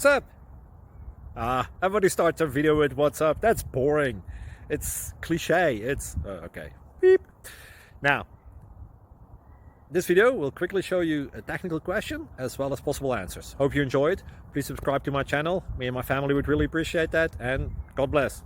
What's up? Everybody starts a video with what's up. That's boring. It's cliche. It's okay. Beep. Now, this video will quickly show you a technical question as well as possible answers. Hope you enjoyed. Please subscribe to my channel. Me and my family would really appreciate that, and God bless.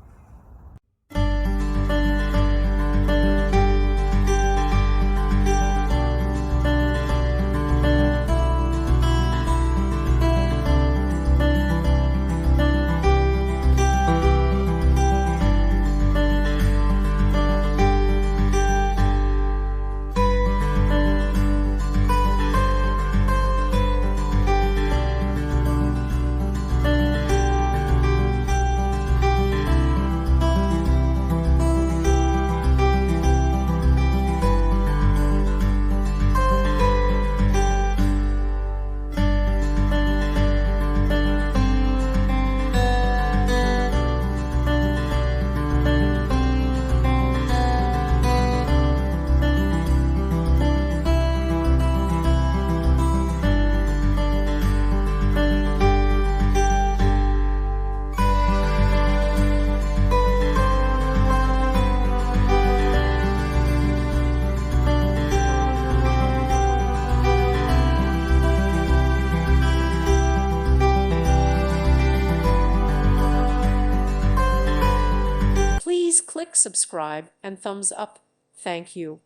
Please click subscribe and thumbs up. Thank you.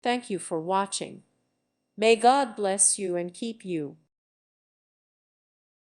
Thank you for watching. May God bless you and keep you.